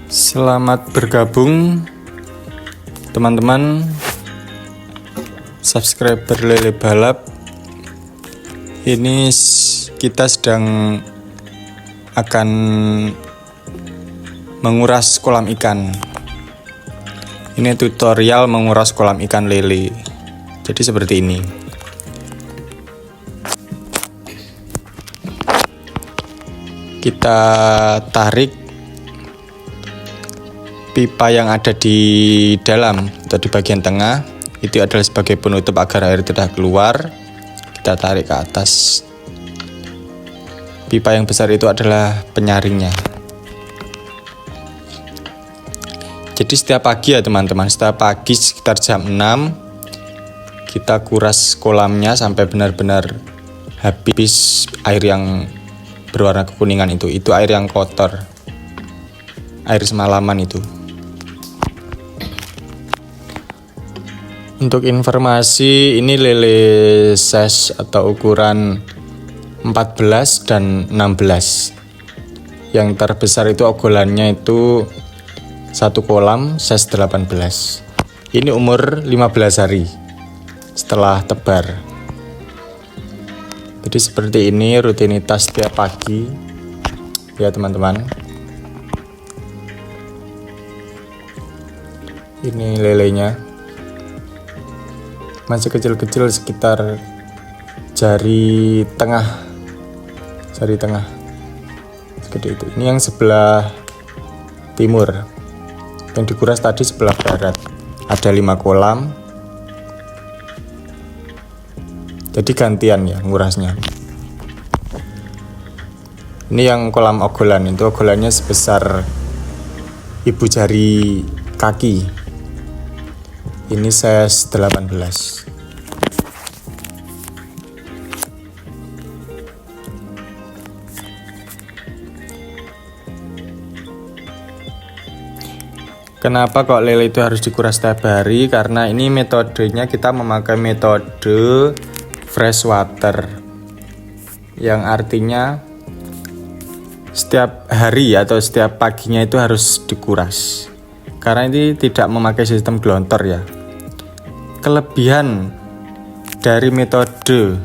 Selamat bergabung teman-teman subscriber Lele Balap. Ini kita sedang akan menguras kolam ikan. Ini tutorial menguras kolam ikan lele. Jadi seperti ini. Kita tarik pipa yang ada di dalam atau di bagian tengah, itu adalah sebagai penutup agar air tidak keluar. Kita tarik ke atas. Pipa yang besar itu adalah penyaringnya. Jadi setiap pagi ya teman-teman, setiap pagi sekitar jam 6 kita kuras kolamnya sampai benar-benar habis air yang berwarna kekuningan itu. Itu air yang kotor, air semalaman itu. Untuk informasi, ini lele size atau ukuran 14 dan 16. Yang terbesar itu ogolannya itu satu kolam size 18. Ini umur 15 hari setelah tebar. Jadi seperti ini rutinitas setiap pagi ya teman-teman. Ini lelenya masih kecil-kecil, sekitar jari tengah seperti itu. Ini yang sebelah timur, yang dikuras tadi sebelah barat. Ada 5 kolam, jadi gantian ya ngurasnya. Ini yang kolam ogolan, itu ogolannya sebesar ibu jari kaki. Ini size 18. Kenapa kok lele itu harus dikuras setiap hari? Karena ini metodenya kita memakai metode fresh water, yang artinya setiap hari atau setiap paginya itu harus dikuras. Karena ini tidak memakai sistem gelontor ya. Kelebihan dari metode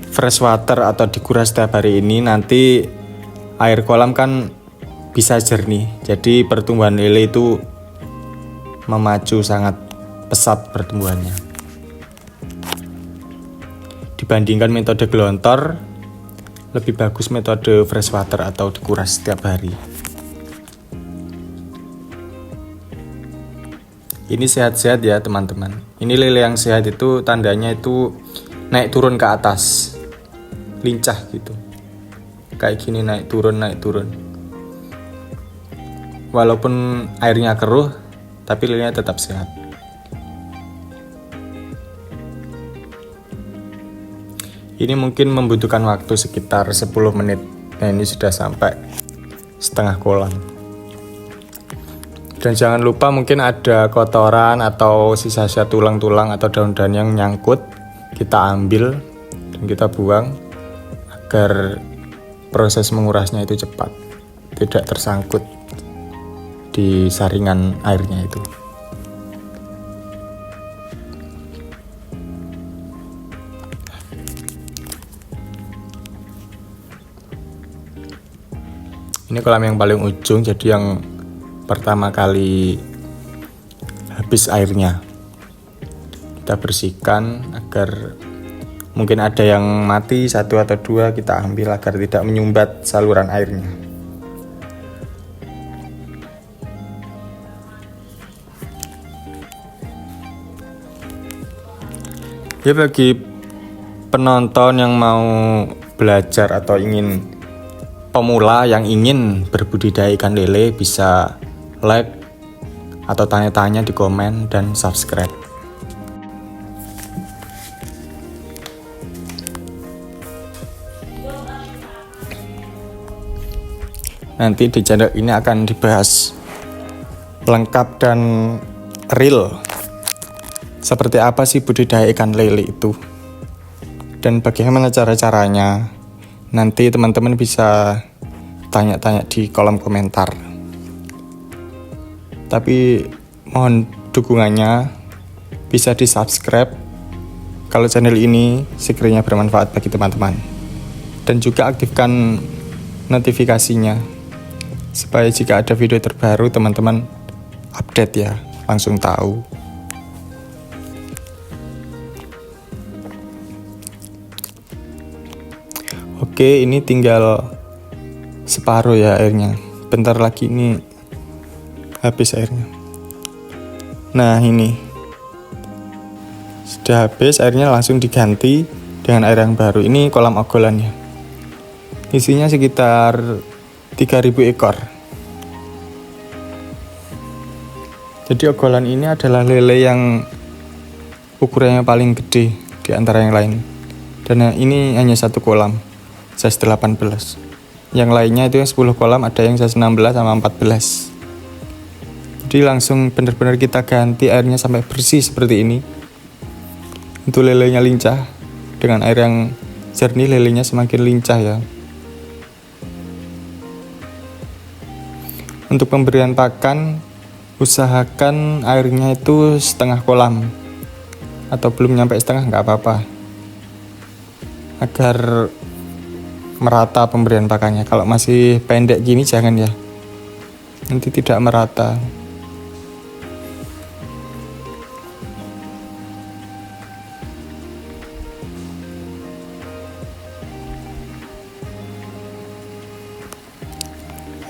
fresh water atau dikuras setiap hari ini, nanti air kolam kan bisa jernih. Jadi pertumbuhan lele itu memacu, sangat pesat pertumbuhannya. Dibandingkan metode gelontor, lebih bagus metode fresh water atau dikuras setiap hari. Ini sehat-sehat ya teman-teman. Ini lele yang sehat itu tandanya itu naik turun ke atas, lincah gitu. Kayak gini, naik turun. Walaupun airnya keruh, tapi lelenya tetap sehat. Ini mungkin membutuhkan waktu sekitar 10 menit. Nah, ini sudah sampai setengah kolam. Dan jangan lupa, mungkin ada kotoran atau sisa-sisa tulang-tulang atau daun-daun yang nyangkut, kita ambil dan kita buang agar proses mengurasnya itu cepat, tidak tersangkut di saringan airnya itu. Ini kolam yang paling ujung, jadi yang pertama kali habis airnya. Kita bersihkan agar mungkin ada yang mati 1 atau 2, kita ambil agar tidak menyumbat saluran airnya. Ya, bagi penonton yang mau belajar atau ingin pemula yang ingin berbudidaya ikan lele, bisa like atau tanya-tanya di komen dan subscribe. Nanti di channel ini akan dibahas lengkap dan real seperti apa sih budidaya ikan lele itu dan bagaimana cara-caranya. Nanti teman-teman bisa tanya-tanya di kolom komentar. Tapi mohon dukungannya, bisa di subscribe kalau channel ini sekiranya bermanfaat bagi teman-teman. Dan juga aktifkan notifikasinya supaya jika ada video terbaru teman-teman update ya, langsung tahu. Oke, ini tinggal separuh ya airnya. Bentar lagi ini habis airnya. Nah, ini sudah habis airnya, langsung diganti dengan air yang baru. Ini kolam ogolannya. Isinya sekitar 3.000 ekor. Jadi ogolan ini adalah lele yang ukurannya paling gede di antara yang lain. Dan ini hanya satu kolam, size 18. Yang lainnya itu yang 10 kolam, ada yang size 16 sama 14. Jadi langsung benar-benar kita ganti airnya sampai bersih seperti ini. Untuk lelenya lincah, dengan air yang jernih lelenya semakin lincah ya. Untuk pemberian pakan, usahakan airnya itu setengah kolam, atau belum nyampe setengah nggak apa-apa, agar merata pemberian pakannya. Kalau masih pendek gini jangan ya, nanti tidak merata.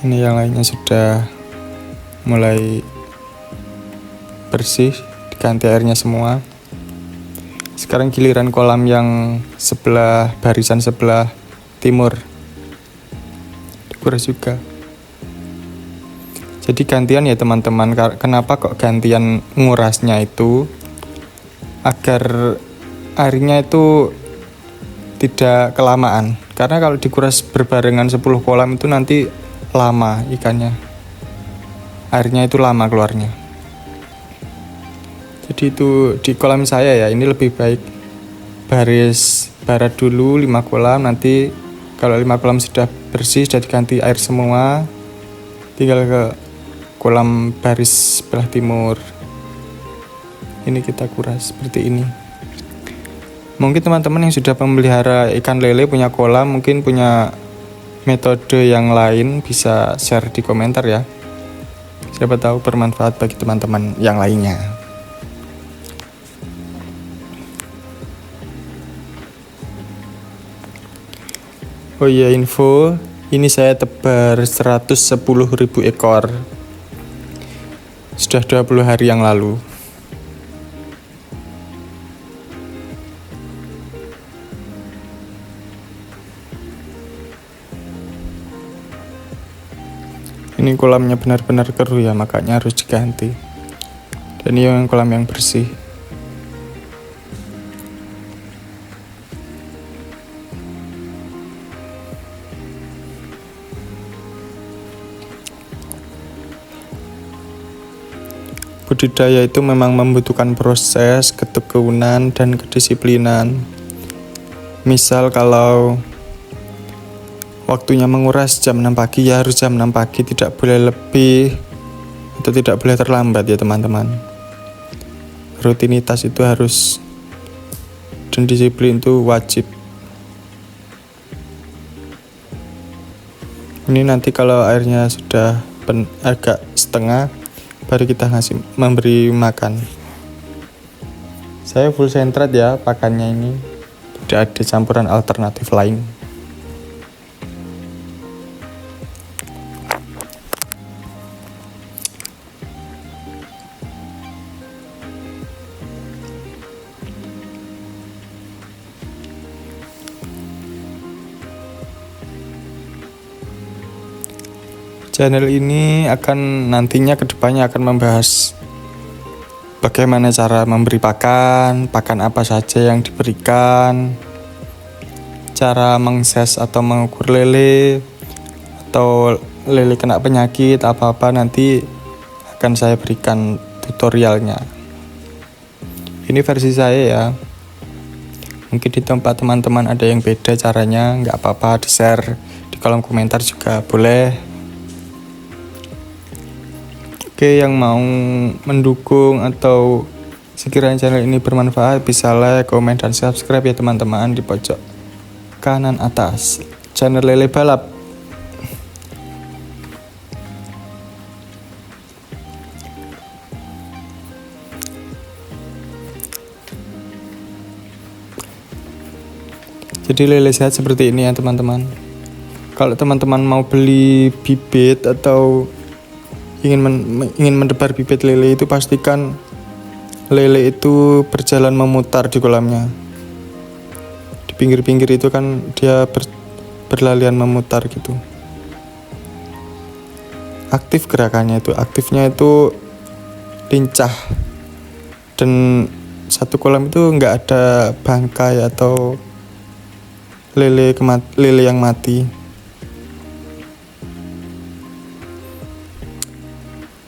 Ini yang lainnya sudah mulai bersih, diganti airnya semua. Sekarang giliran kolam yang sebelah, barisan sebelah timur, dikuras juga. Jadi gantian ya teman-teman. Kenapa kok gantian ngurasnya itu? Agar airnya itu tidak kelamaan. Karena kalau dikuras berbarengan 10 kolam itu nanti lama ikannya, airnya itu lama keluarnya. Jadi itu di kolam saya ya, ini lebih baik baris barat dulu 5 kolam, nanti kalau 5 kolam sudah bersih, sudah diganti air semua, tinggal ke kolam baris sebelah timur. Ini kita kuras seperti ini. Mungkin teman-teman yang sudah memelihara ikan lele, punya kolam, mungkin punya metode yang lain, bisa share di komentar ya. Siapa tahu bermanfaat bagi teman-teman yang lainnya. Oh iya, info, ini saya tebar 110.000 ekor. Sudah 20 hari yang lalu. Ini kolamnya benar-benar keruh ya, makanya harus diganti. Dan ini yang kolam yang bersih. Budidaya itu memang membutuhkan proses, ketekunan, dan kedisiplinan. Misal kalau waktunya menguras jam 6 pagi ya harus jam 6 pagi, tidak boleh lebih atau tidak boleh terlambat ya teman-teman. Rutinitas itu harus, dan disiplin itu wajib. Ini nanti kalau airnya sudah agak setengah, baru kita memberi makan. Saya full sentrat ya pakannya ini, tidak ada campuran alternatif lain. Channel ini akan nantinya kedepannya akan membahas bagaimana cara memberi pakan apa saja yang diberikan, cara mengses atau mengukur lele, atau lele kena penyakit apa-apa, nanti akan saya berikan tutorialnya. Ini versi saya ya. Mungkin di tempat teman-teman ada yang beda caranya, nggak apa-apa, di-share di kolom komentar juga boleh. Oke, Oke, yang mau mendukung atau sekiranya channel ini bermanfaat bisa like, komen, dan subscribe ya teman-teman di pojok kanan atas channel Lele Balap. Jadi lele sehat seperti ini ya teman-teman. Kalau teman-teman mau beli bibit atau ingin mendebar bibit lele itu, pastikan lele itu berjalan memutar di kolamnya. Di pinggir-pinggir itu kan dia berlarian memutar gitu. Aktif gerakannya itu, aktifnya itu lincah. Dan satu kolam itu nggak ada bangkai atau lele yang mati.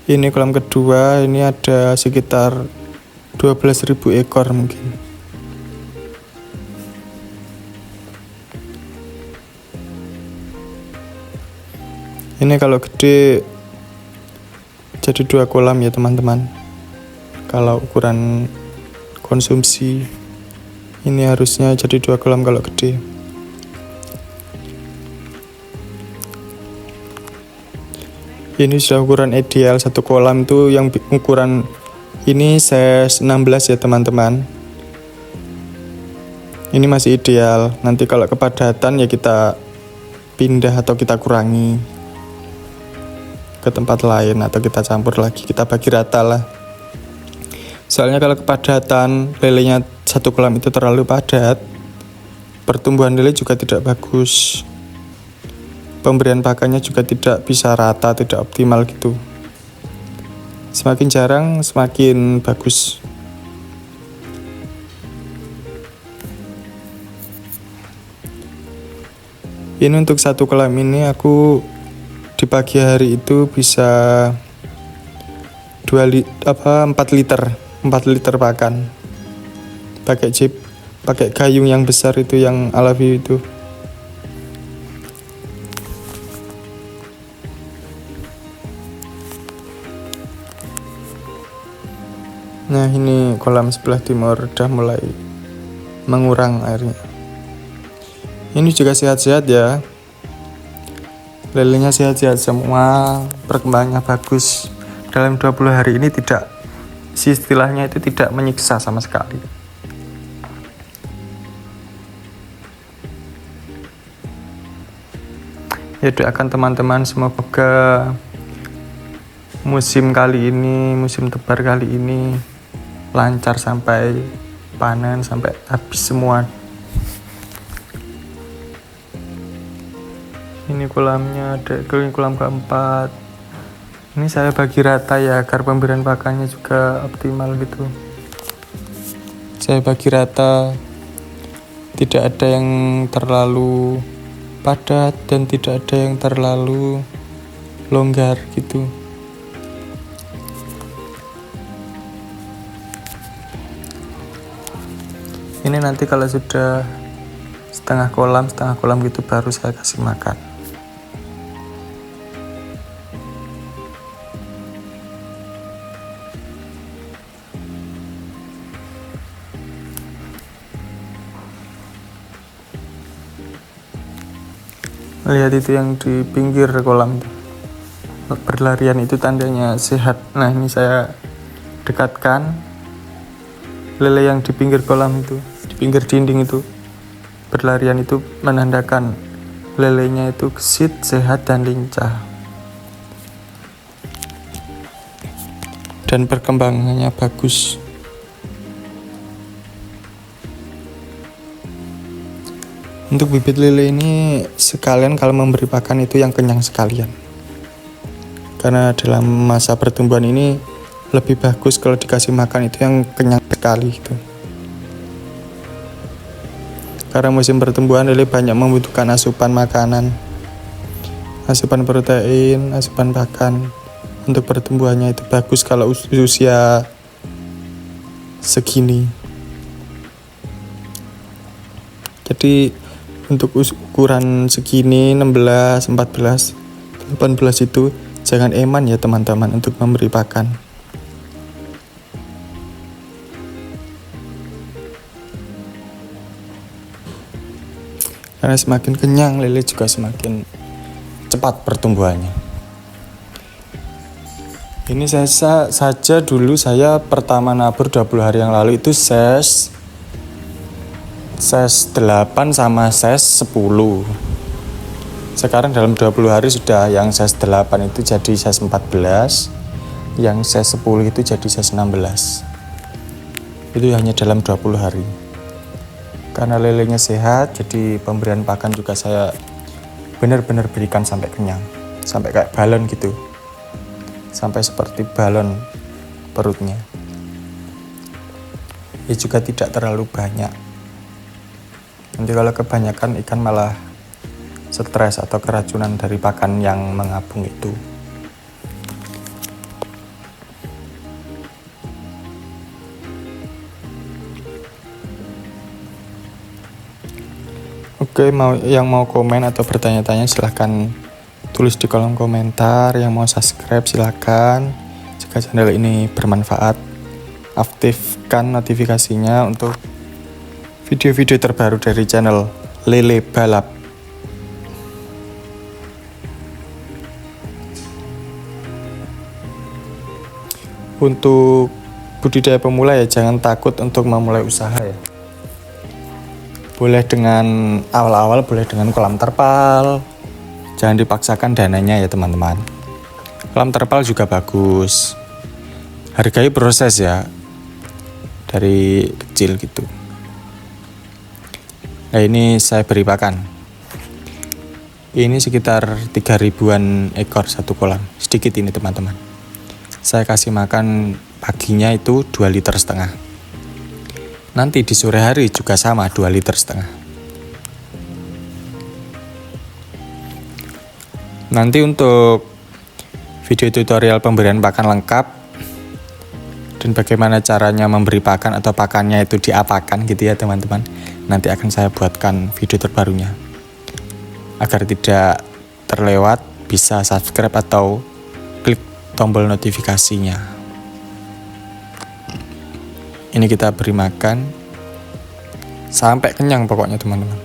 Ini kolam kedua, ini ada sekitar 12.000 ekor mungkin. Ini kalau gede jadi 2 kolam ya teman-teman. Kalau ukuran konsumsi ini harusnya jadi 2 kolam kalau gede. Ini sudah ukuran ideal, satu kolam itu yang ukuran ini size 16 ya teman-teman. Ini masih ideal. Nanti kalau kepadatan ya kita pindah atau kita kurangi ke tempat lain atau kita campur lagi, kita bagi rata lah. Soalnya kalau kepadatan lelenya satu kolam itu terlalu padat, pertumbuhan lele juga tidak bagus. Pemberian pakannya juga tidak bisa rata, tidak optimal gitu. Semakin jarang, semakin bagus. Ini untuk satu kolam ini aku di pagi hari itu bisa 4 liter pakan. Pakai jeep, pakai gayung yang besar itu yang Alavi itu. Nah, ini kolam sebelah timur udah mulai mengurang airnya. Ini juga sehat-sehat ya. Lelenya sehat-sehat semua, perkembangannya bagus. Dalam 20 hari ini istilahnya itu tidak menyiksa sama sekali. Ya, doakan teman-teman semoga musim tebar kali ini lancar sampai panen, sampai habis semua. Ini kolamnya, ada kolam keempat. Ini saya bagi rata ya agar pemberian pakannya juga optimal gitu. Saya bagi rata, tidak ada yang terlalu padat dan tidak ada yang terlalu longgar gitu. Ini nanti kalau sudah setengah kolam gitu baru saya kasih makan. Lihat itu yang di pinggir kolam berlarian itu tandanya sehat. Nah, ini saya dekatkan lele yang di pinggir kolam itu, di pinggir dinding itu berlarian, itu menandakan lelenya itu gesit, sehat, dan lincah. Dan perkembangannya bagus. Untuk bibit lele ini sekalian kalau memberi pakan itu yang kenyang sekalian. Karena dalam masa pertumbuhan ini lebih bagus kalau dikasih makan itu yang kenyang sekali gitu. Karena musim pertumbuhan lele banyak membutuhkan asupan makanan, asupan protein, asupan pakan. Untuk pertumbuhannya itu bagus kalau usia segini. Jadi untuk ukuran segini 16, 14, 18 itu Jangan eman ya teman-teman untuk memberi pakan. Karena semakin kenyang, lele juga semakin cepat pertumbuhannya. Ini saja dulu saya pertama nabur 20 hari yang lalu itu ses 8 sama ses 10. Sekarang dalam 20 hari sudah yang ses 8 itu jadi ses 14, yang ses 10 itu jadi ses 16. Itu hanya dalam 20 hari. Karena lelenya sehat, jadi pemberian pakan juga saya benar-benar berikan sampai kenyang. Sampai kayak balon gitu. Sampai seperti balon perutnya. Ya juga tidak terlalu banyak. Nanti kalau kebanyakan ikan malah stres atau keracunan dari pakan yang mengapung itu. Oke, yang mau komen atau bertanya-tanya silahkan tulis di kolom komentar. Yang mau subscribe silahkan. Jika channel ini bermanfaat, aktifkan notifikasinya untuk video-video terbaru dari channel Lele Balap. Untuk budidaya pemula ya jangan takut untuk memulai usaha ya. Boleh dengan awal-awal, boleh dengan kolam terpal. Jangan dipaksakan dananya ya teman-teman. Kolam terpal juga bagus. Hargai proses ya. Dari kecil gitu. Nah ini saya beri pakan. Ini sekitar 3.000-an ekor satu kolam. Sedikit ini teman-teman. Saya kasih makan paginya itu 2,5 liter. Nanti di sore hari juga sama 2,5 liter. Nanti untuk video tutorial pemberian pakan lengkap dan bagaimana caranya memberi pakan atau pakannya itu diapakan gitu ya teman-teman. Nanti akan saya buatkan video terbarunya. Agar tidak terlewat bisa subscribe atau klik tombol notifikasinya. Ini kita beri makan sampai kenyang pokoknya teman-teman.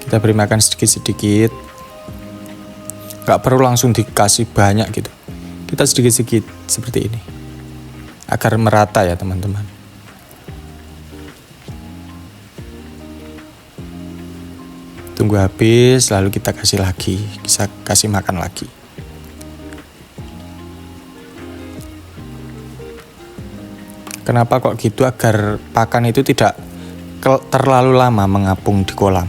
Kita beri makan sedikit-sedikit. Gak perlu langsung dikasih banyak gitu. Kita sedikit-sedikit seperti ini. Agar merata ya teman-teman. Tunggu habis lalu kita kasih lagi. Bisa kasih makan lagi. Kenapa kok gitu? Agar pakan itu tidak terlalu lama mengapung di kolam.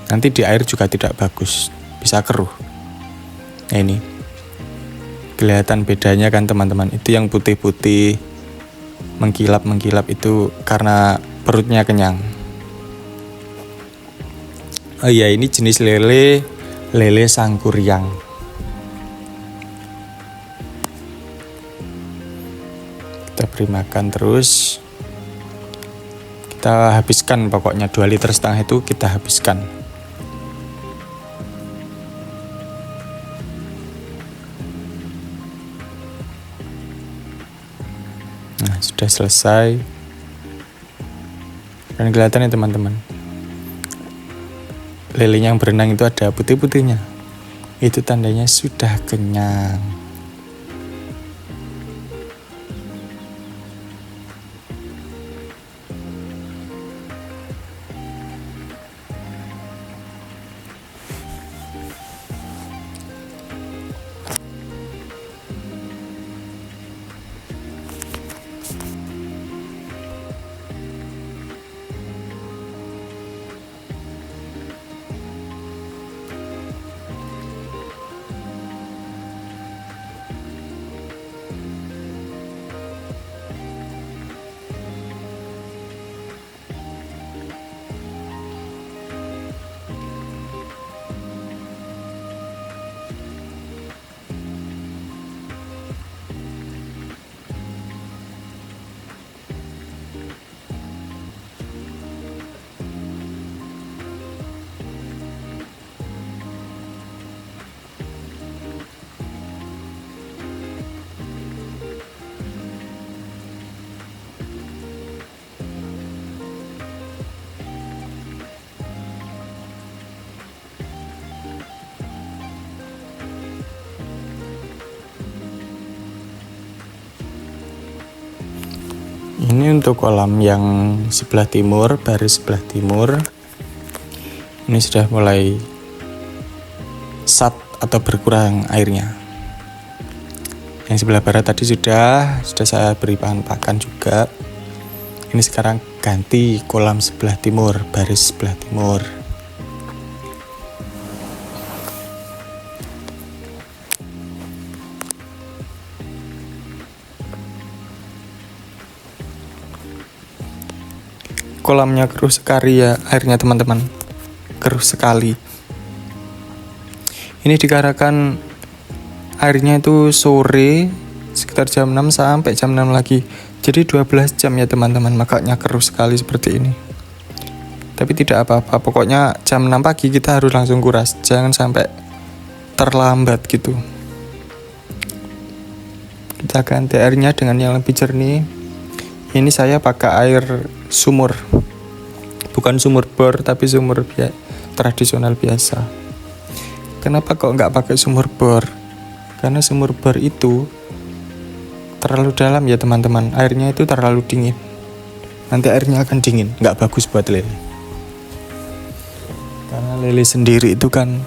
Nanti di air juga tidak bagus, bisa keruh. Nah ini, kelihatan bedanya kan teman-teman. Itu yang putih-putih, mengkilap-mengkilap itu karena perutnya kenyang. Oh iya, ini jenis lele sangkuriang. Kita beri makan terus. Kita habiskan pokoknya 2,5 liter itu kita habiskan. Nah sudah selesai. Dan kelihatan ya teman-teman. Lelenya yang berenang itu ada putih-putihnya. Itu tandanya sudah kenyang. Ini untuk kolam yang sebelah timur, baris sebelah timur. Ini sudah mulai sat atau berkurang airnya. Yang sebelah barat tadi sudah saya beri bahan pakan juga. Ini sekarang ganti kolam sebelah timur, baris sebelah timur. Kolamnya keruh sekali ya airnya teman-teman, keruh sekali. Ini dikarenakan airnya itu sore sekitar jam 6 sampai jam 6 lagi, jadi 12 jam ya teman-teman, makanya keruh sekali seperti ini. Tapi tidak apa-apa, pokoknya jam 6 pagi kita harus langsung kuras, jangan sampai terlambat gitu. Kita ganti airnya dengan yang lebih jernih. Ini saya pakai air sumur, bukan sumur bor tapi sumur tradisional biasa. Kenapa kok nggak pakai sumur bor? Karena sumur bor itu terlalu dalam ya teman-teman, airnya itu terlalu dingin. Nanti airnya akan dingin, nggak bagus buat lele. Karena lele sendiri itu kan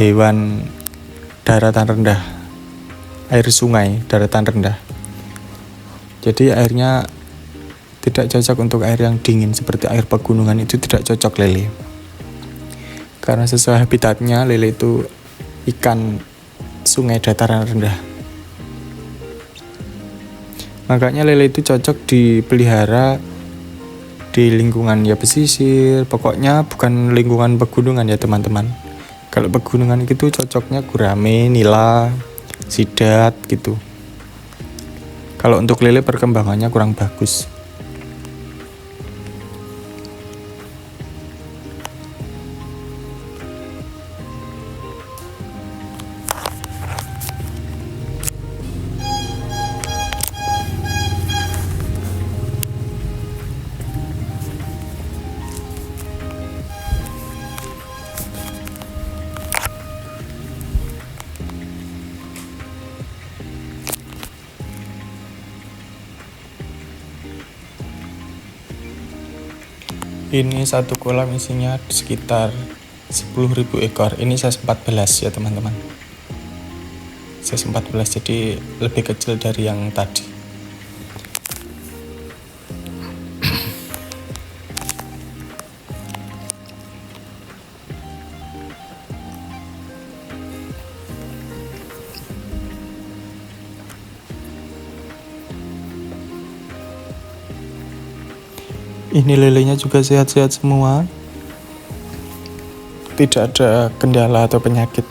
hewan daratan rendah, air sungai daratan rendah. Jadi airnya tidak cocok untuk air yang dingin seperti air pegunungan, itu tidak cocok lele. Karena sesuai habitatnya lele itu ikan sungai dataran rendah. Makanya lele itu cocok dipelihara di lingkungan ya pesisir, pokoknya bukan lingkungan pegunungan ya teman-teman. Kalau pegunungan itu cocoknya gurame, nila, sidat gitu. Kalau untuk lele perkembangannya kurang bagus. Ini satu kolam isinya sekitar 10.000 ekor. Ini size 14 ya teman-teman. Size 14, jadi lebih kecil dari yang tadi. Ini lelenya juga sehat-sehat semua, tidak ada kendala atau penyakit.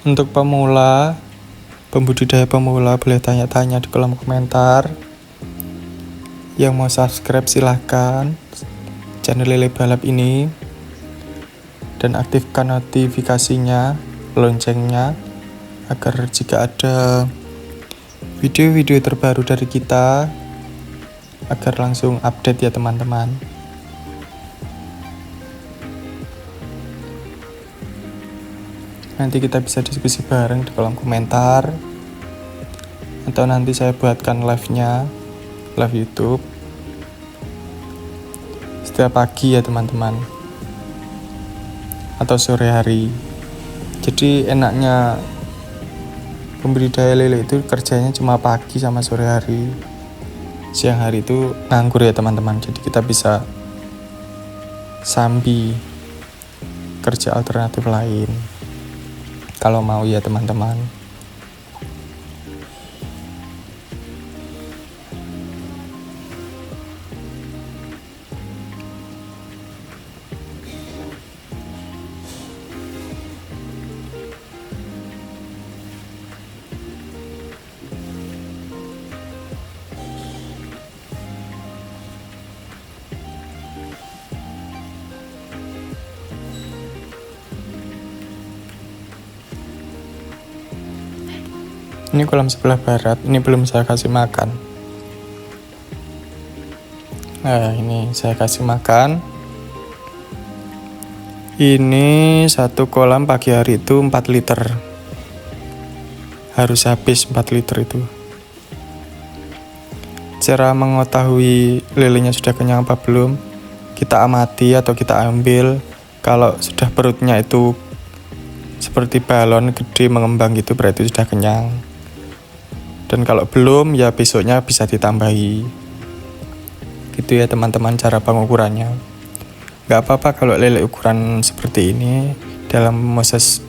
Untuk pembudidaya pemula boleh tanya-tanya di kolom komentar. Yang mau subscribe silahkan channel Lele Balap ini, dan aktifkan notifikasinya, loncengnya, agar jika ada video-video terbaru dari kita agar langsung update ya teman-teman. Nanti kita bisa diskusi bareng di kolom komentar, atau nanti saya buatkan live-nya, live YouTube setiap pagi ya teman-teman, atau sore hari. Jadi enaknya pembudidaya lele itu kerjanya cuma pagi sama sore hari. Siang hari itu nganggur ya teman-teman, jadi kita bisa sambil kerja alternatif lain kalau mau ya teman-teman. Ini kolam sebelah barat, ini belum saya kasih makan. Nah, ini saya kasih makan. Ini satu kolam pagi hari itu 4 liter. Harus habis 4 liter itu. Cara mengetahui lelenya sudah kenyang apa belum, kita amati atau kita ambil. Kalau sudah perutnya itu seperti balon gede mengembang gitu, berarti sudah kenyang. Dan kalau belum, ya besoknya bisa ditambahi. Gitu ya teman-teman cara pengukurannya. Gak apa-apa kalau lele ukuran seperti ini dalam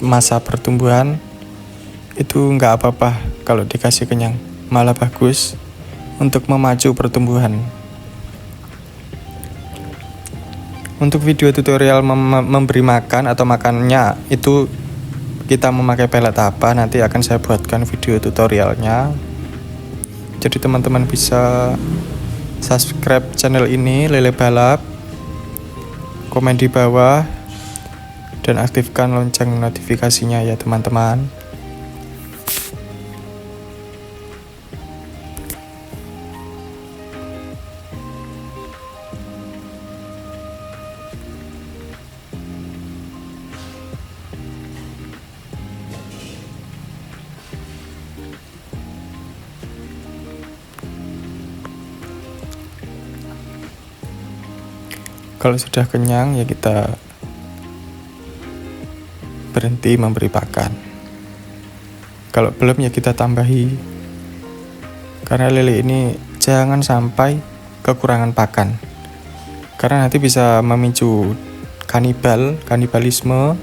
masa pertumbuhan, itu gak apa-apa kalau dikasih kenyang. Malah bagus untuk memacu pertumbuhan. Untuk video tutorial memberi makan atau makannya itu kita memakai pelet apa, nanti akan saya buatkan video tutorialnya. Jadi teman-teman bisa subscribe channel ini Lele Balap, komen di bawah, dan aktifkan lonceng notifikasinya ya teman-teman. Kalau sudah kenyang ya kita berhenti memberi pakan. Kalau belum ya kita tambahi. Karena lele ini jangan sampai kekurangan pakan. Karena nanti bisa memicu kanibalisme,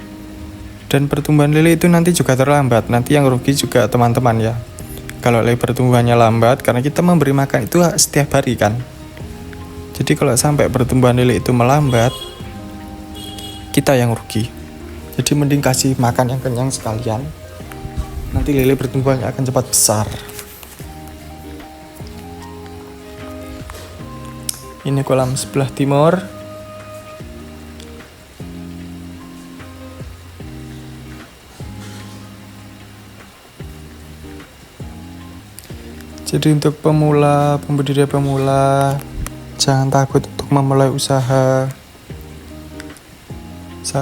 dan pertumbuhan lele itu nanti juga terlambat. Nanti yang rugi juga teman-teman ya. Kalau lele pertumbuhannya lambat karena kita memberi makan itu setiap hari kan. Jadi kalau sampai pertumbuhan lele itu melambat, kita yang rugi. Jadi mending kasih makan yang kenyang sekalian. Nanti lele pertumbuhannya akan cepat besar. Ini kolam sebelah timur. Jadi untuk pembudidaya pemula, jangan takut untuk memulai usaha.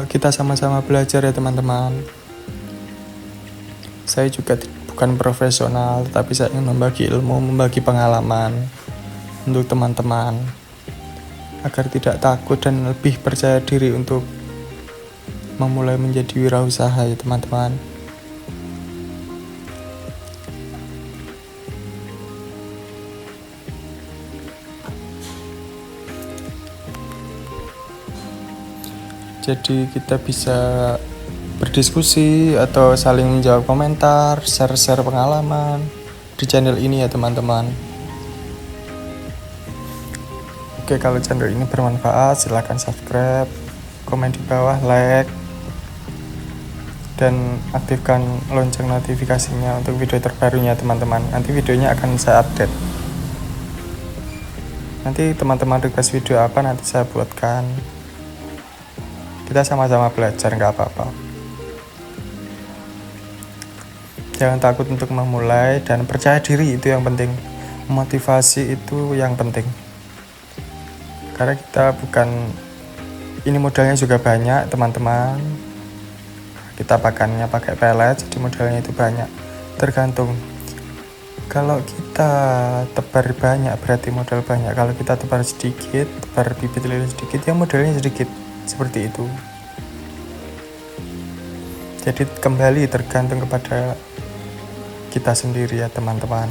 Kita sama-sama belajar ya teman-teman. Saya juga bukan profesional, tetapi saya ingin membagi ilmu, membagi pengalaman untuk teman-teman, agar tidak takut dan lebih percaya diri untuk memulai menjadi wirausaha ya teman-teman. Jadi kita bisa berdiskusi atau saling menjawab komentar, share-share pengalaman di channel ini ya teman-teman. Oke, kalau channel ini bermanfaat silahkan subscribe, komen di bawah, like, dan aktifkan lonceng notifikasinya untuk video terbarunya teman-teman. Nanti videonya akan saya update. Nanti teman-teman request video apa nanti saya buatkan. Kita sama-sama belajar, nggak apa-apa. Jangan takut untuk memulai dan percaya diri, itu yang penting. Motivasi itu yang penting. Karena kita ini modalnya juga banyak teman-teman. Kita pakannya pakai pelet, jadi modalnya itu banyak. Tergantung. Kalau kita tebar banyak berarti modal banyak. Kalau kita tebar sedikit, tebar bibit lele sedikit, ya modalnya sedikit. Seperti itu. Jadi kembali tergantung kepada kita sendiri ya teman-teman.